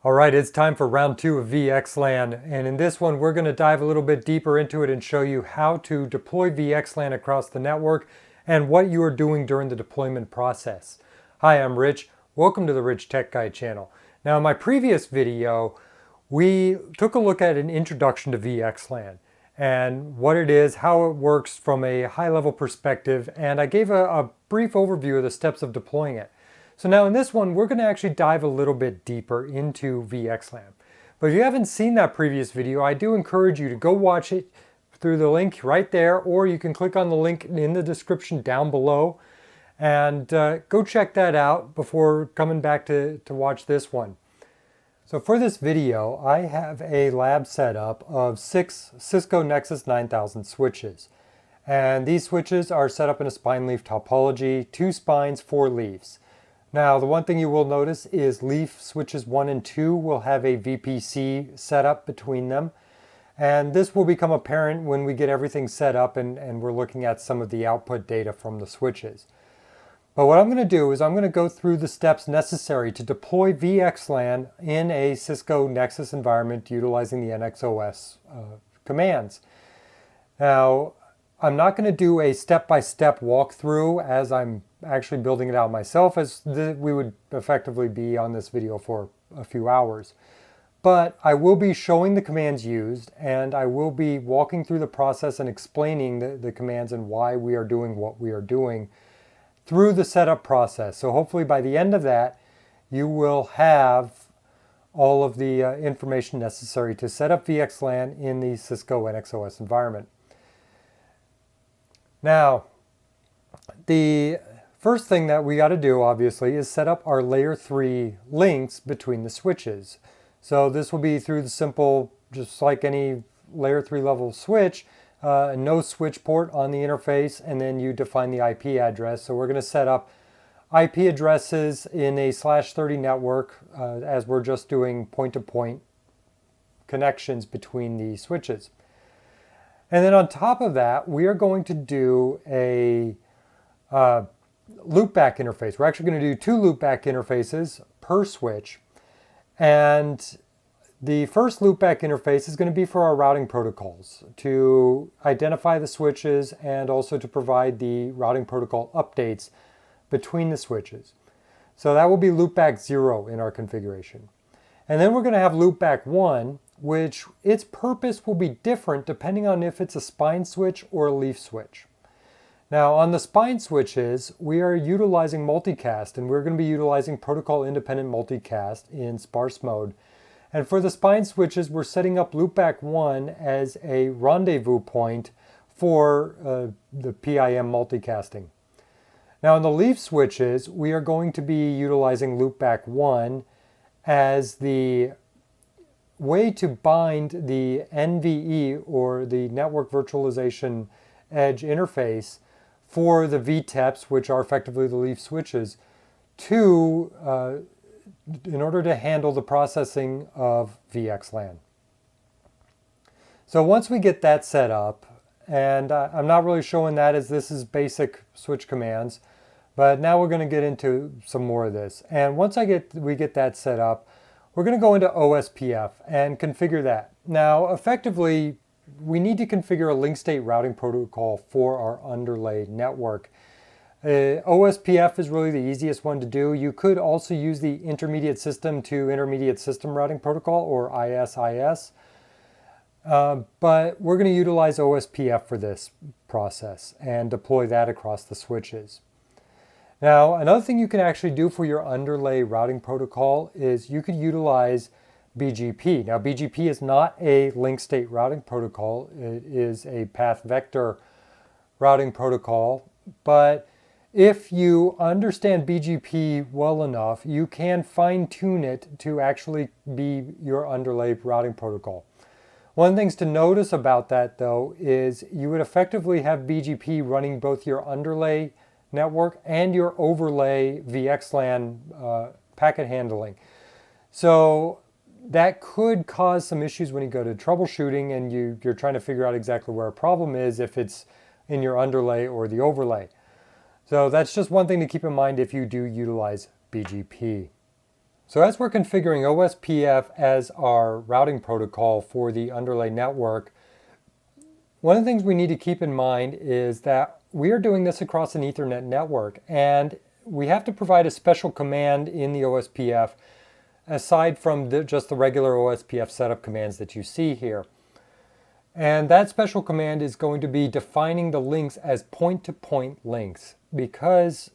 All right, it's time for round 2 of VXLAN, and in this one we're going to dive a little bit deeper into it and show you how to deploy VXLAN across the network and what you are doing during the deployment process. Hi, I'm Rich. Welcome to the Rich Tech Guy channel. Now in my previous video, we took a look at an introduction to VXLAN and what it is, how it works from a high-level perspective, and I gave a brief overview of the steps of deploying it. So now in this one, we're going to actually dive a little bit deeper into VXLAN. But if you haven't seen that previous video, I do encourage you to go watch it through the link right there, or you can click on the link in the description down below and go check that out before coming back to watch this one. So for this video, I have a lab setup of 6 Cisco Nexus 9000 switches. And these switches are set up in a spine-leaf topology, 2 spines, 4 leaves. Now, the one thing you will notice is leaf switches 1 and 2 will have a VPC setup between them. And this will become apparent when we get everything set up and we're looking at some of the output data from the switches. But what I'm going to do is I'm going to go through the steps necessary to deploy VXLAN in a Cisco Nexus environment utilizing the NXOS commands. Now, I'm not going to do a step-by-step walkthrough as I'm actually building it out myself, as we would effectively be on this video for a few hours. But I will be showing the commands used, and I will be walking through the process and explaining the commands and why we are doing what we are doing through the setup process. So hopefully by the end of that, you will have all of the information necessary to set up VXLAN in the Cisco NXOS environment. Now, the first thing that we got to do, obviously, is set up our layer 3 links between the switches. So this will be through the simple, just like any layer 3 level switch, no switch port on the interface, and then you define the IP address. So we're going to set up IP addresses in a /30 network as we're just doing point-to-point connections between the switches. And then on top of that, we are going to do a loopback interface. We're actually going to do 2 loopback interfaces per switch. And the first loopback interface is going to be for our routing protocols to identify the switches and also to provide the routing protocol updates between the switches. So that will be loopback 0 in our configuration. And then we're going to have loopback 1, which its purpose will be different depending on if it's a spine switch or a leaf switch. Now on the spine switches, we are utilizing multicast, and we're going to be utilizing protocol independent multicast in sparse mode. And for the spine switches, we're setting up loopback 1 as a rendezvous point for the PIM multicasting. Now on the leaf switches, we are going to be utilizing loopback 1 as the way to bind the NVE, or the Network Virtualization Edge interface, for the VTEPs, which are effectively the leaf switches, to in order to handle the processing of VXLAN. So once we get that set up, and I'm not really showing that as this is basic switch commands, but now we're going to get into some more of this. And once we get that set up, we're going to go into OSPF and configure that. Now, effectively, we need to configure a link state routing protocol for our underlay network. OSPF is really the easiest one to do. You could also use the intermediate system to intermediate system routing protocol, or ISIS. But we're going to utilize OSPF for this process and deploy that across the switches. Now, another thing you can actually do for your underlay routing protocol is you could utilize BGP. Now, BGP is not a link state routing protocol. It is a path vector routing protocol. But if you understand BGP well enough, you can fine-tune it to actually be your underlay routing protocol. One of the things to notice about that, though, is you would effectively have BGP running both your underlay network and your overlay VXLAN packet handling. So that could cause some issues when you go to troubleshooting and you're trying to figure out exactly where a problem is, if it's in your underlay or the overlay. So that's just one thing to keep in mind if you do utilize BGP. So as we're configuring OSPF as our routing protocol for the underlay network, one of the things we need to keep in mind is that we are doing this across an Ethernet network, and we have to provide a special command in the OSPF aside from just the regular OSPF setup commands that you see here. And that special command is going to be defining the links as point-to-point links, because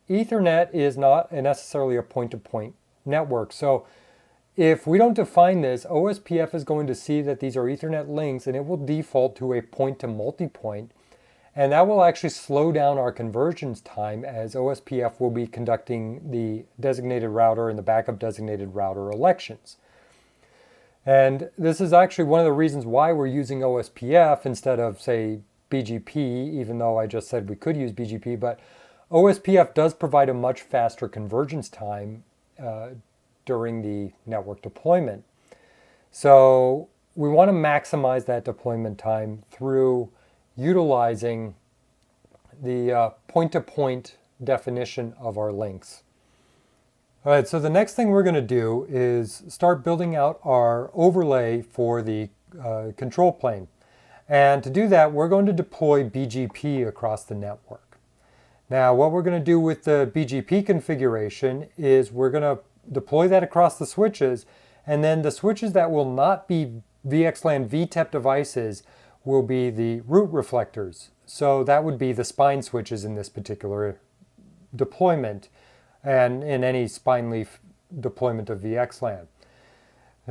Ethernet is not necessarily a point-to-point network. So if we don't define this, OSPF is going to see that these are Ethernet links, and it will default to a point-to-multipoint. And that will actually slow down our conversions time, as OSPF will be conducting the designated router and the backup designated router elections. And this is actually one of the reasons why we're using OSPF instead of, say, BGP, even though I just said we could use BGP. But OSPF does provide a much faster convergence time during the network deployment. So we want to maximize that deployment time through utilizing the point-to-point definition of our links. All right, so the next thing we're going to do is start building out our overlay for the control plane. And to do that, we're going to deploy BGP across the network. Now, what we're going to do with the BGP configuration is we're going to deploy that across the switches, and then the switches that will not be VXLAN VTEP devices will be the root reflectors. So that would be the spine switches in this particular deployment, and in any spine-leaf deployment of VXLAN.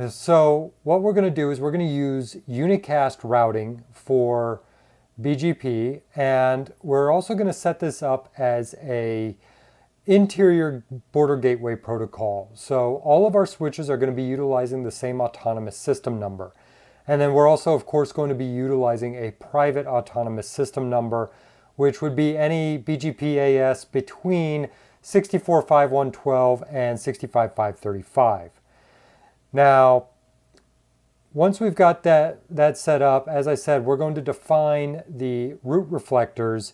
So what we're going to do is we're going to use Unicast routing for BGP, and we're also going to set this up as a interior border gateway protocol. So all of our switches are going to be utilizing the same autonomous system number. And then we're also, of course, going to be utilizing a private autonomous system number, which would be any BGP AS between 64.5.112 and 65.5.35. Now, once we've got that set up, as I said, we're going to define the root reflectors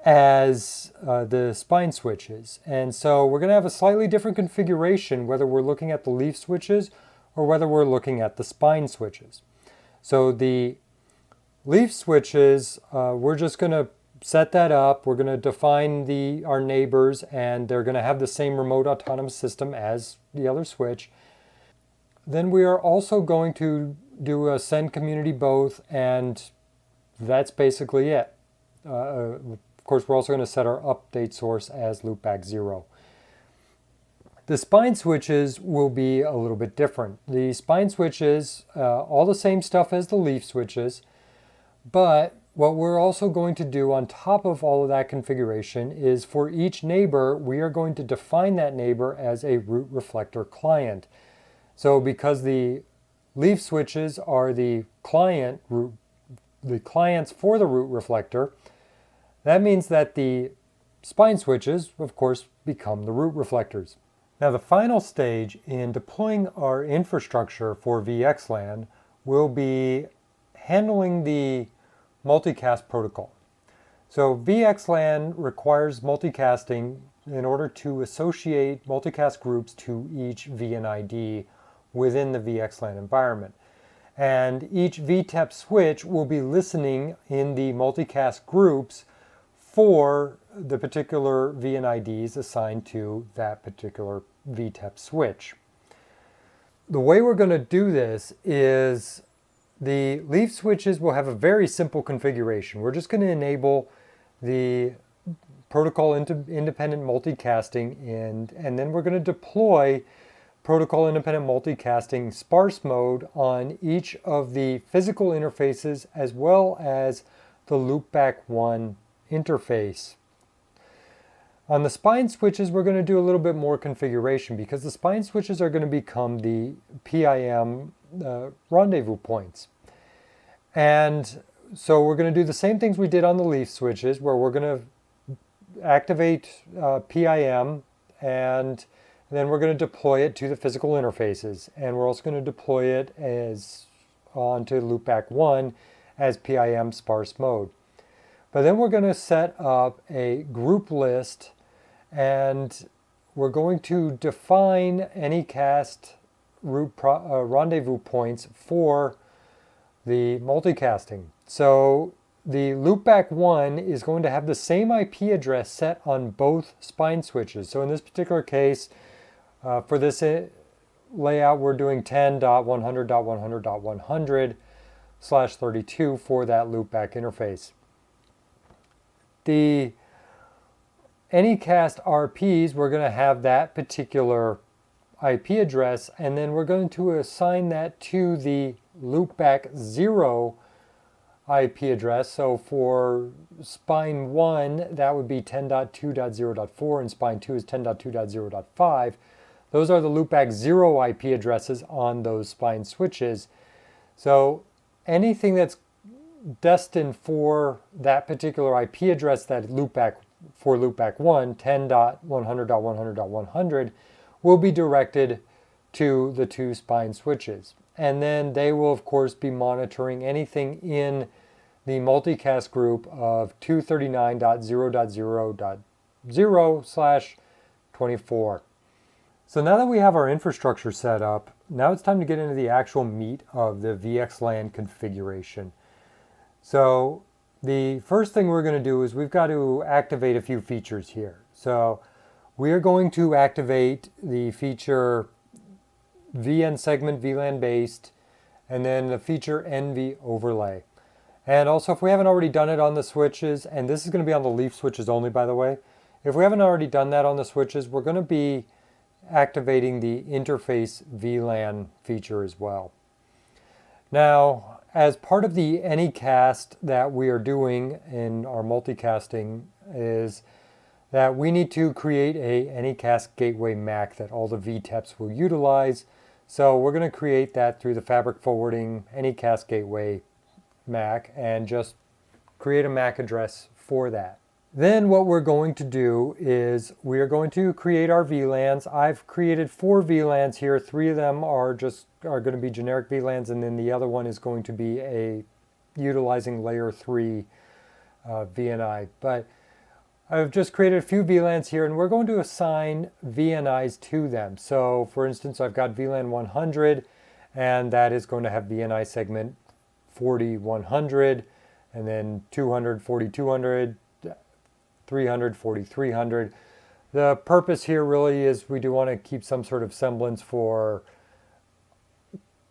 as the spine switches. And so we're going to have a slightly different configuration whether we're looking at the leaf switches or whether we're looking at the spine switches. So the leaf switches, we're just going to set that up. We're going to define our neighbors, and they're going to have the same remote autonomous system as the other switch. Then we are also going to do a send community both, and that's basically it. Of course, we're also going to set our update source as loopback 0. The spine switches will be a little bit different. The spine switches, all the same stuff as the leaf switches, but what we're also going to do on top of all of that configuration is for each neighbor, we are going to define that neighbor as a root reflector client. So because the leaf switches are the clients for the root reflector, that means that the spine switches, of course, become the root reflectors. Now, the final stage in deploying our infrastructure for VXLAN will be handling the multicast protocol. So VXLAN requires multicasting in order to associate multicast groups to each VNID within the VXLAN environment. And each VTEP switch will be listening in the multicast groups for the particular VNIDs assigned to that particular VTEP switch. The way we're going to do this is the leaf switches will have a very simple configuration. We're just going to enable the protocol independent multicasting, and then we're going to deploy protocol independent multicasting sparse mode on each of the physical interfaces as well as the loopback 1 interface. On the spine switches, we're going to do a little bit more configuration because the spine switches are going to become the PIM rendezvous points. And so we're going to do the same things we did on the leaf switches, where we're going to activate PIM, and then we're going to deploy it to the physical interfaces. And we're also going to deploy it as onto loopback 1 as PIM sparse mode. But then we're going to set up a group list, and we're going to define Anycast rendezvous points for the multicasting. So the loopback 1 is going to have the same IP address set on both spine switches. So in this particular case, for this layout, we're doing 10.100.100.100/32 for that loopback interface. The Anycast RPs, we're going to have that particular IP address, and then we're going to assign that to the loopback 0 IP address. So for spine 1, that would be 10.2.0.4, and spine 2 is 10.2.0.5. Those are the loopback 0 IP addresses on those spine switches. So anything that's destined for that particular IP address, that loopback for loopback 1, 10.100.100.100, will be directed to the two spine switches. And then they will, of course, be monitoring anything in the multicast group of 239.0.0.0/24. So now that we have our infrastructure set up, now it's time to get into the actual meat of the VXLAN configuration. So the first thing we're going to do is we've got to activate a few features here. So we are going to activate the feature VN segment VLAN based, and then the feature NV overlay. And also, if we haven't already done it on the switches, and this is going to be on the leaf switches only, by the way, if we haven't already done that on the switches, we're going to be activating the interface VLAN feature as well. Now, as part of the Anycast that we are doing in our multicasting is that we need to create a Anycast gateway MAC that all the VTEPs will utilize. So we're going to create that through the fabric forwarding Anycast gateway MAC and just create a MAC address for that. Then what we're going to do is we are going to create our VLANs. I've created 4 VLANs here. 3 of them are going to be generic VLANs, and then the other one is going to be utilizing layer 3 VNI. But I've just created a few VLANs here, and we're going to assign VNIs to them. So for instance, I've got VLAN 100, and that is going to have VNI segment 4100, and then 200, 4200, 300, 4300. The purpose here really is we do want to keep some sort of semblance for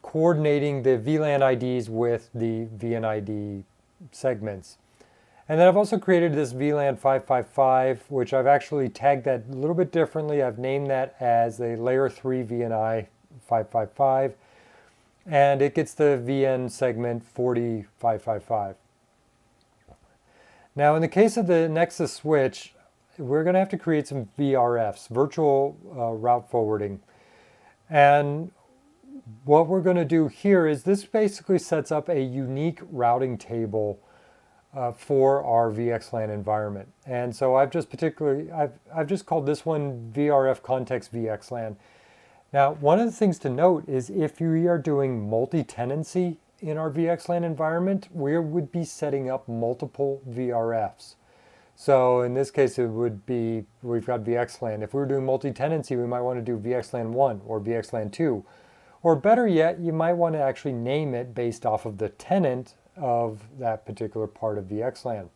coordinating the VLAN IDs with the VNID segments. And then I've also created this VLAN 555, which I've actually tagged that a little bit differently. I've named that as a layer 3 VNI 555, and it gets the VN segment 4555. Now, in the case of the Nexus switch, we're going to have to create some VRFs, virtual route forwarding. And what we're going to do here is this basically sets up a unique routing table for our VXLAN environment. And so I've just called this one VRF context VXLAN. Now, one of the things to note is if we are doing multi-tenancy in our VXLAN environment, we would be setting up multiple VRFs. So in this case, it would be, we've got VXLAN. If we were doing multi-tenancy, we might want to do VXLAN 1 or VXLAN 2. Or better yet, you might want to actually name it based off of the tenant of that particular part of VXLAN.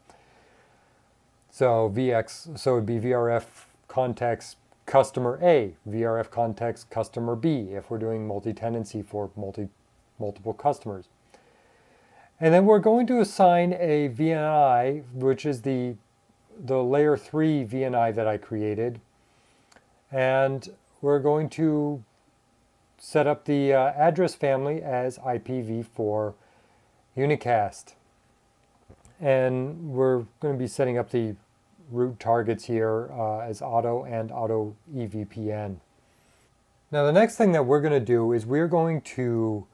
So it would be VRF context customer A, VRF context customer B, if we're doing multi-tenancy for multiple customers. And then we're going to assign a VNI, which is the layer 3 VNI that I created. And we're going to set up the address family as IPv4 Unicast. And we're going to be setting up the root targets here as auto and auto EVPN. Now the next thing that we're going to do is we're going to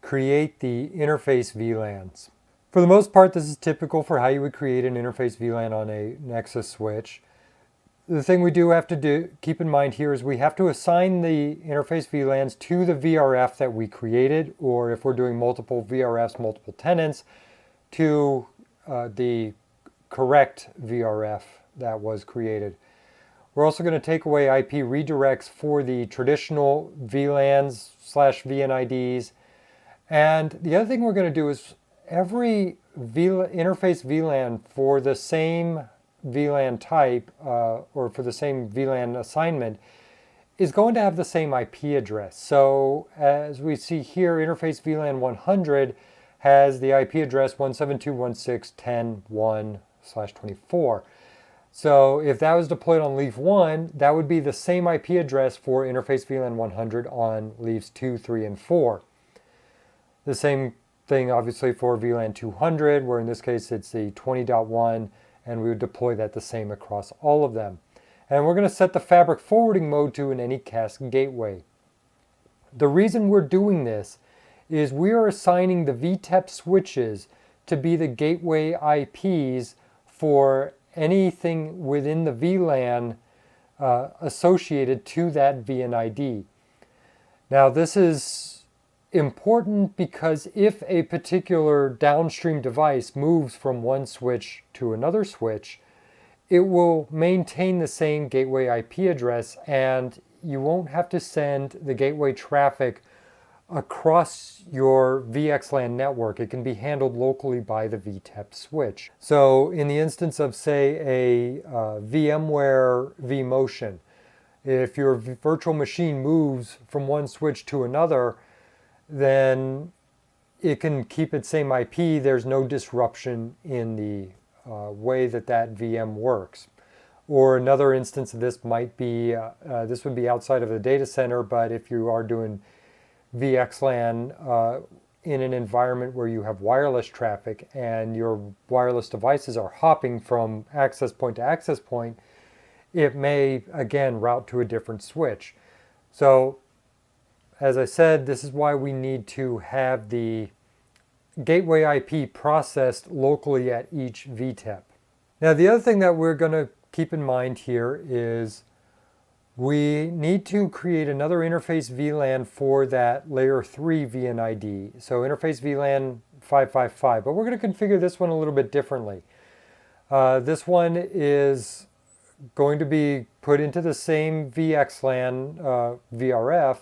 create the interface VLANs. For the most part, this is typical for how you would create an interface VLAN on a Nexus switch. The thing we do have to keep in mind here is we have to assign the interface VLANs to the VRF that we created, or if we're doing multiple VRFs, multiple tenants, to the correct VRF that was created. We're also going to take away IP redirects for the traditional VLANs/VNIDs. And the other thing we're going to do is every interface VLAN for the same VLAN type or for the same VLAN assignment is going to have the same IP address. So as we see here, interface VLAN 100 has the IP address 172.168.1/24. So if that was deployed on leaf 1, that would be the same IP address for interface VLAN 100 on leaves 2, 3, and 4. The same thing obviously for VLAN 200, where in this case it's the 20.1, and we would deploy that the same across all of them. And we're going to set the fabric forwarding mode to an Unicast gateway. The reason we're doing this is we are assigning the VTEP switches to be the gateway IPs for anything within the VLAN associated to that VNID. Now this is important because if a particular downstream device moves from one switch to another switch, it will maintain the same gateway IP address, and you won't have to send the gateway traffic across your VXLAN network. It can be handled locally by the VTEP switch. So in the instance of, say, a VMware vMotion, if your virtual machine moves from one switch to another, then it can keep its same IP. There's no disruption in the way that VM works. Or another instance of this might be, this would be outside of the data center, but if you are doing VXLAN in an environment where you have wireless traffic and your wireless devices are hopping from access point to access point, it may again route to a different switch. So as I said, this is why we need to have the gateway IP processed locally at each VTEP. Now the other thing that we're going to keep in mind here is we need to create another interface VLAN for that layer 3 VNID. So interface VLAN 555, but we're going to configure this one a little bit differently. This one is going to be put into the same VXLAN VRF,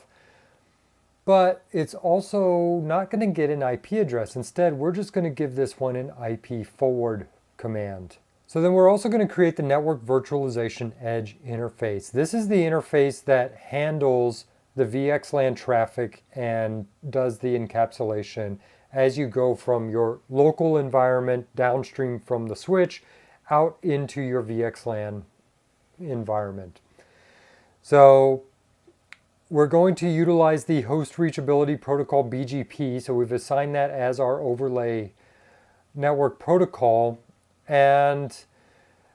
but it's also not going to get an IP address. Instead, we're just going to give this one an IP forward command. So then we're also going to create the network virtualization edge interface. This is the interface that handles the VXLAN traffic and does the encapsulation as you go from your local environment downstream from the switch out into your VXLAN environment. So we're going to utilize the host reachability protocol BGP. So we've assigned that as our overlay network protocol. And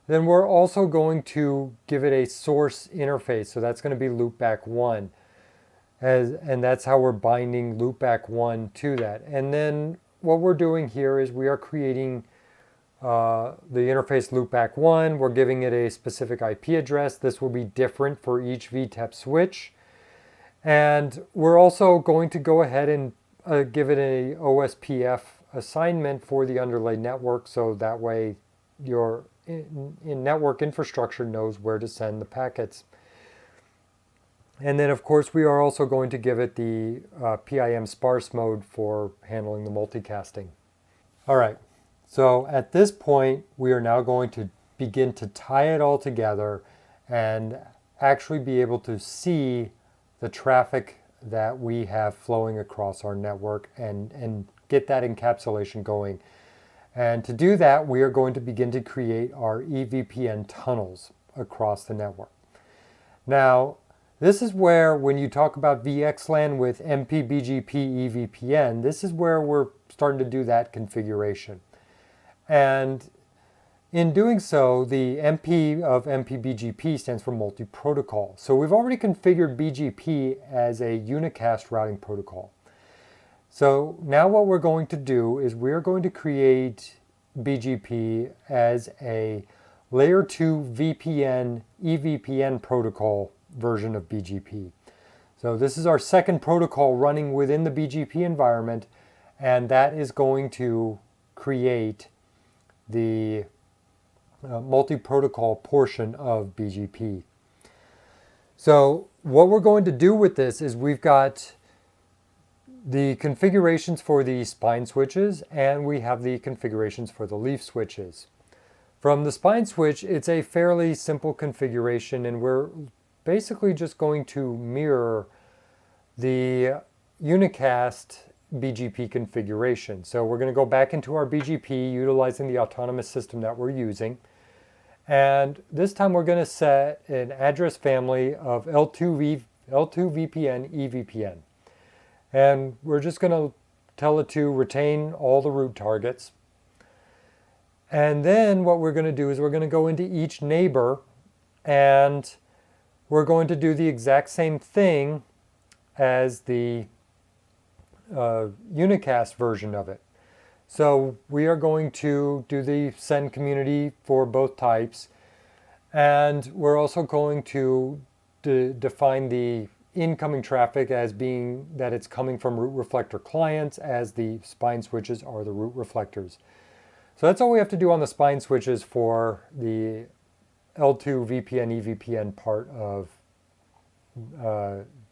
then we're also going to give it a source interface. So that's going to be loopback 1. And that's how we're binding loopback 1 to that. And then what we're doing here is we are creating the interface loopback 1. We're giving it a specific IP address. This will be different for each VTEP switch. And we're also going to go ahead and give it a OSPF assignment for the underlay network, so that way your network infrastructure knows where to send the packets. And then of course we are also going to give it the PIM sparse mode for handling the multicasting. All right, so at this point we are now going to begin to tie it all together and actually be able to see the traffic that we have flowing across our network and get that encapsulation going. And to do that, we are going to begin to create our EVPN tunnels across the network. Now, this is where when you talk about VXLAN with MP-BPG EVPN, this is where we're starting to do that configuration. And in doing so, the MP of MP-BPG stands for multi-protocol. So we've already configured BGP as a unicast routing protocol. So now what we're going to do is we're going to create BGP as a layer 2 VPN EVPN protocol version of BGP. So this is our second protocol running within the BGP environment, and that is going to create the multi-protocol portion of BGP. So what we're going to do with this is we've got the configurations for the spine switches, and we have the configurations for the leaf switches. From the spine switch, it's a fairly simple configuration, and we're basically just going to mirror the Unicast BGP configuration. So we're going to go back into our BGP utilizing the autonomous system that we're using. And this time we're going to set an address family of L2 VPN, EVPN. And we're just going to tell it to retain all the root targets. And then what we're going to do is we're going to go into each neighbor and we're going to do the exact same thing as the Unicast version of it. So we are going to do the send community for both types. And we're also going to define the incoming traffic as being that it's coming from root reflector clients, as the spine switches are the root reflectors. So that's all we have to do on the spine switches for the L2 VPN EVPN part of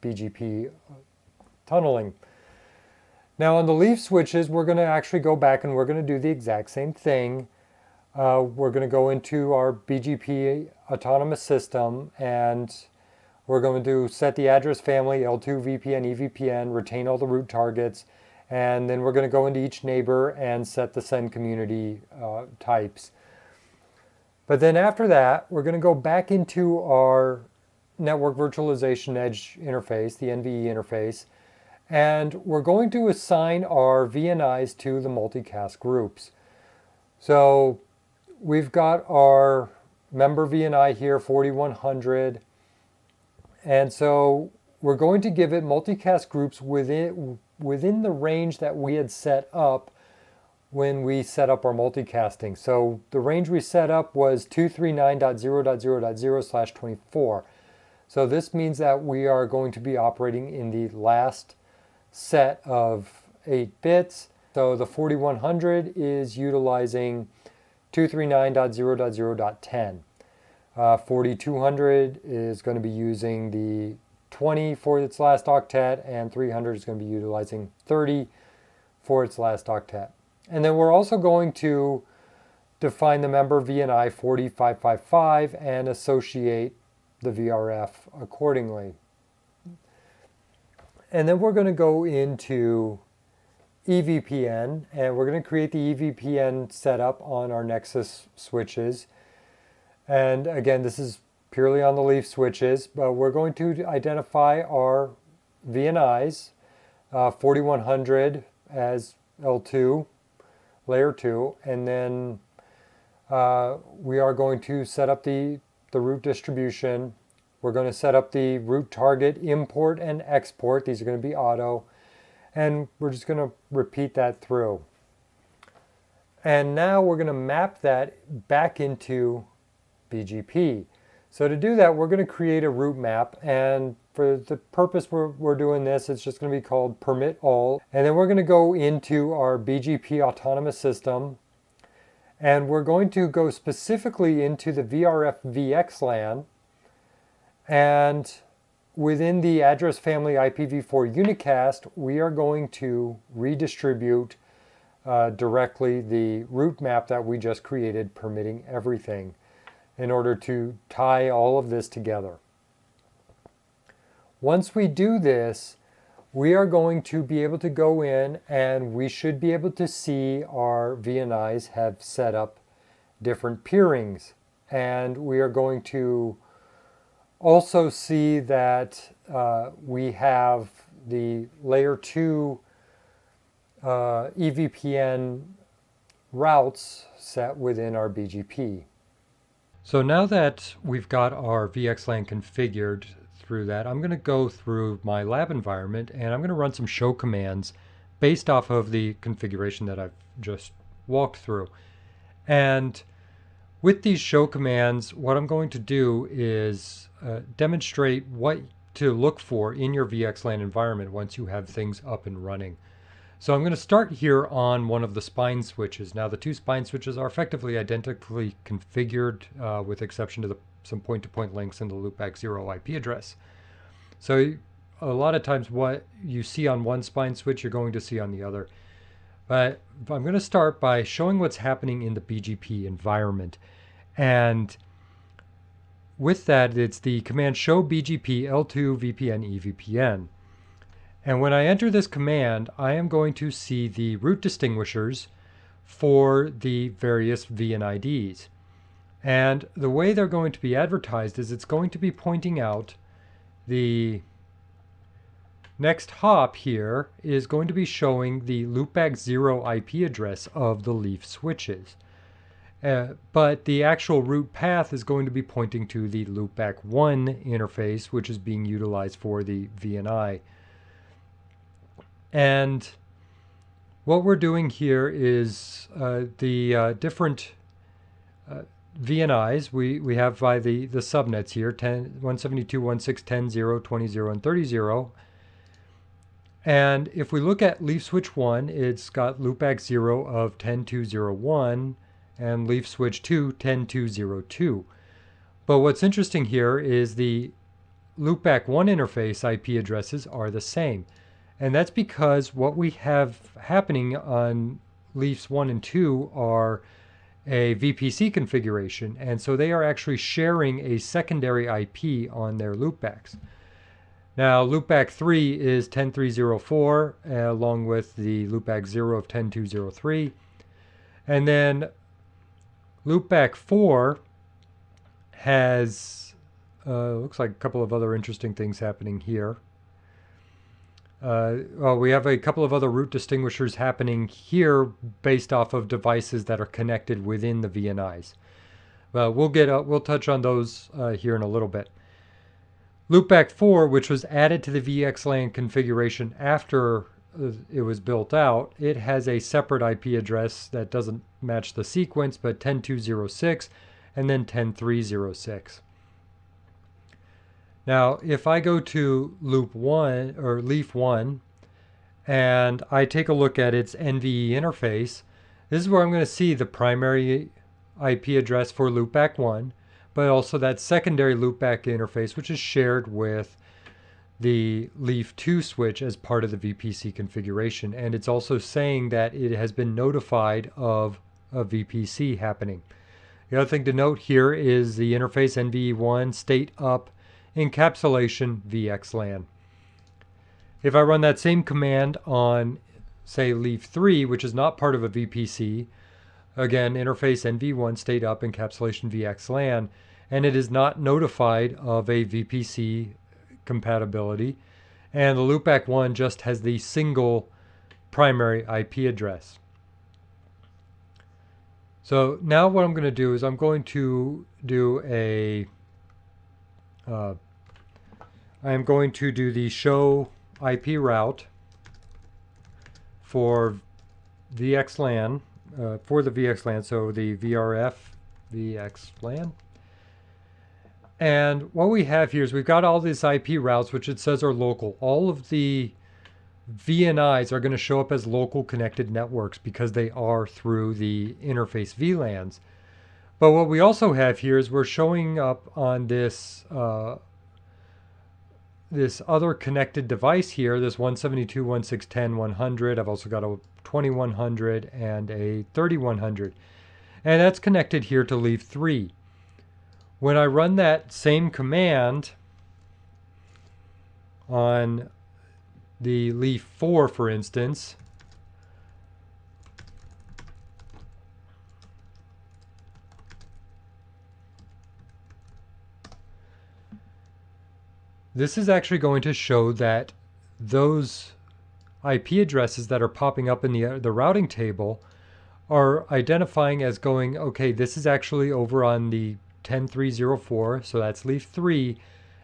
BGP tunneling. Now on the leaf switches, we're going to actually go back and we're going to do the exact same thing. We're going to go into our BGP autonomous system and we're going to set the address family, L2 VPN, EVPN, retain all the root targets, and then we're going to go into each neighbor and set the send community types. But then after that, we're going to go back into our network virtualization edge interface, the NVE interface, and we're going to assign our VNIs to the multicast groups. So we've got our member VNI here, 4100. And so we're going to give it multicast groups within the range that we had set up when we set up our multicasting. So the range we set up was 239.0.0.0/24. So this means that we are going to be operating in the last set of 8 bits. So the 4100 is utilizing 239.0.0.10. 4200 is going to be using the 20 for its last octet, and 300 is going to be utilizing 30 for its last octet. And then we're also going to define the member VNI 40555 and associate the VRF accordingly. And then we're going to go into EVPN, and we're going to create the EVPN setup on our Nexus switches. And again, this is purely on the leaf switches, but we're going to identify our VNIs, 4100 as L2, layer 2, and then we are going to set up the root distribution. We're going to set up the root target import and export. These are going to be auto, and we're just going to repeat that through. And now we're going to map that back into BGP. So to do that, we're going to create a route map, and for the purpose we're doing this, it's just going to be called permit all. And then we're going to go into our BGP autonomous system, and we're going to go specifically into the VRF VXLAN, and within the address family IPv4 unicast, we are going to redistribute directly the route map that we just created, permitting everything, in order to tie all of this together. Once we do this, we are going to be able to go in and we should be able to see our VNIs have set up different peerings. And we are going to also see that we have the layer 2 EVPN routes set within our BGP. So now that we've got our VXLAN configured through that, I'm going to go through my lab environment and I'm going to run some show commands based off of the configuration that I've just walked through. And with these show commands, what I'm going to do is demonstrate what to look for in your VXLAN environment once you have things up and running. So I'm going to start here on one of the spine switches. Now the two spine switches are effectively identically configured with exception to the some point-to-point links in the loopback 0 IP address. So a lot of times what you see on one spine switch, you're going to see on the other. But I'm going to start by showing what's happening in the BGP environment. And with that, it's the command show BGP L2 VPN EVPN. And when I enter this command, I am going to see the route distinguishers for the various VNIs. And the way they're going to be advertised is it's going to be pointing out the next hop here is going to be showing the loopback 0 IP address of the leaf switches. But the actual route path is going to be pointing to the loopback 1 interface, which is being utilized for the VNI. And what we're doing here is the different VNIs we have by the subnets here, 172.168.10.0, 20.0, and 30.0. And if we look at leaf switch 1, it's got loopback 0 of 10.2.0.1 and leaf switch 2, 10.2.0.2. But what's interesting here is the loopback 1 interface IP addresses are the same. And that's because what we have happening on leafs 1 and 2 are a VPC configuration. And so they are actually sharing a secondary IP on their loopbacks. Now, loopback 3 is 10.3.0.4, along with the loopback 0 of 10.2.0.3. And then loopback 4 has, looks like a couple of other interesting things happening here. We have a couple of other route distinguishers happening here based off of devices that are connected within the VNIs. We'll touch on those here in a little bit. Loopback 4, which was added to the VXLAN configuration after it was built out, it has a separate IP address that doesn't match the sequence, but 10.2.0.6 and then 10.3.0.6. Now, if I go to loop 1 or leaf 1 and I take a look at its NVE interface, this is where I'm going to see the primary IP address for loopback 1, but also that secondary loopback interface, which is shared with the leaf 2 switch as part of the VPC configuration. And it's also saying that it has been notified of a VPC happening. The other thing to note here is the interface NVE1 state up encapsulation VXLAN. If I run that same command on, say, leaf 3, which is not part of a VPC, again, interface NV1 state up encapsulation VXLAN, and it is not notified of a VPC compatibility, and the loopback 1 just has the single primary IP address. So now what I'm going to do is I'm going to do I'm going to do the show IP route for VXLAN, for the VXLAN, so the VRF VXLAN. And what we have here is we've got all these IP routes, which it says are local. All of the VNIs are going to show up as local connected networks because they are through the interface VLANs. But what we also have here is we're showing up on this this other connected device here, this 172.168.10.100. I've also got a 2100 and a 3100. And that's connected here to leaf 3. When I run that same command on the leaf 4, for instance, this is actually going to show that those IP addresses that are popping up in the routing table are identifying as going, okay, this is actually over on the 10.3.0.4, so that's leaf 3,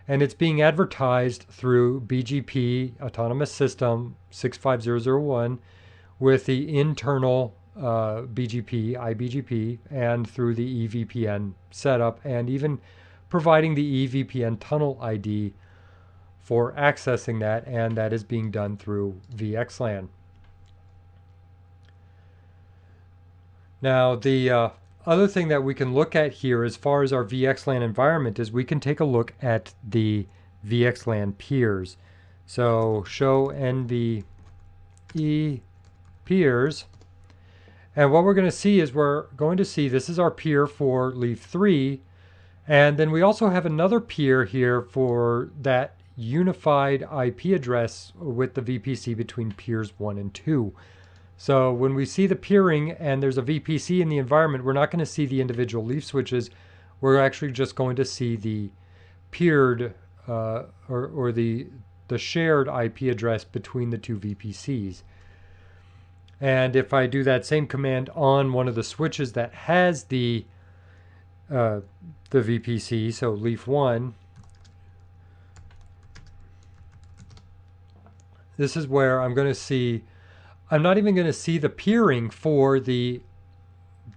and it's being advertised through BGP Autonomous System 65001 with the internal BGP, iBGP, and through the EVPN setup, and even providing the EVPN tunnel ID for accessing that, and that is being done through VXLAN. Now, the other thing that we can look at here as far as our VXLAN environment is we can take a look at the VXLAN peers. So show NVE peers. And what we're going to see is we're going to see this is our peer for leaf 3. And then we also have another peer here for that unified IP address with the VPC between peers 1 and 2. So when we see the peering and there's a VPC in the environment, we're not going to see the individual leaf switches. We're actually just going to see the peered or the shared IP address between the two VPCs. And if I do that same command on one of the switches that has the VPC, so leaf 1, this is where I'm going to see, I'm not even going to see the peering for the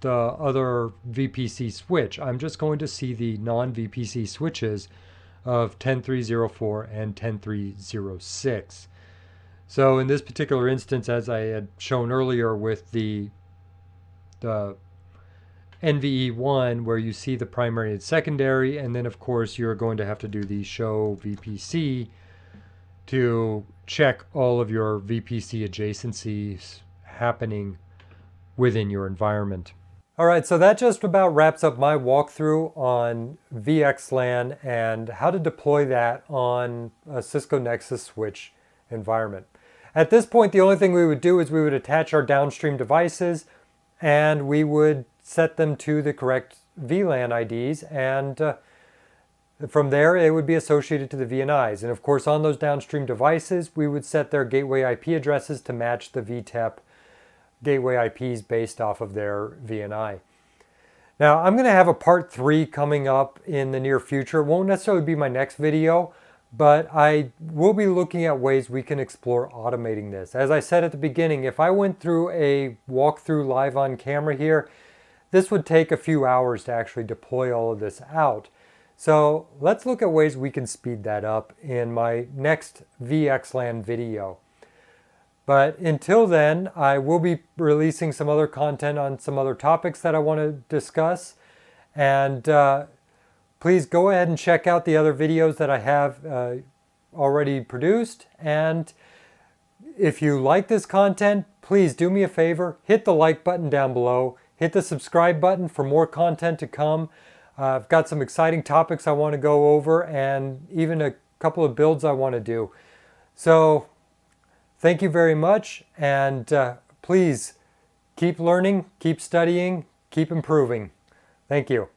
other VPC switch. I'm just going to see the non-VPC switches of 10304 and 10306. So in this particular instance, as I had shown earlier with the NVE1, where you see the primary and secondary, and then of course you're going to have to do the show VPC to check all of your VPC adjacencies happening within your environment. All right, so that just about wraps up my walkthrough on VXLAN and how to deploy that on a Cisco Nexus switch environment. At this point, the only thing we would do is we would attach our downstream devices and we would set them to the correct VLAN IDs, and from there it would be associated to the VNIs. And of course on those downstream devices we would set their gateway IP addresses to match the VTEP gateway IPs based off of their VNI. Now I'm going to have a part 3 coming up in the near future. It won't necessarily be my next video, but I will be looking at ways we can explore automating this. As I said at the beginning, if I went through a walkthrough live on camera here, this would take a few hours to actually deploy all of this out. So let's look at ways we can speed that up in my next VXLAN video. But until then, I will be releasing some other content on some other topics that I want to discuss. And please go ahead and check out the other videos that I have already produced. And if you like this content, please do me a favor, hit the like button down below, hit the subscribe button for more content to come. I've got some exciting topics I want to go over and even a couple of builds I want to do. So thank you very much, and please keep learning, keep studying, keep improving. Thank you.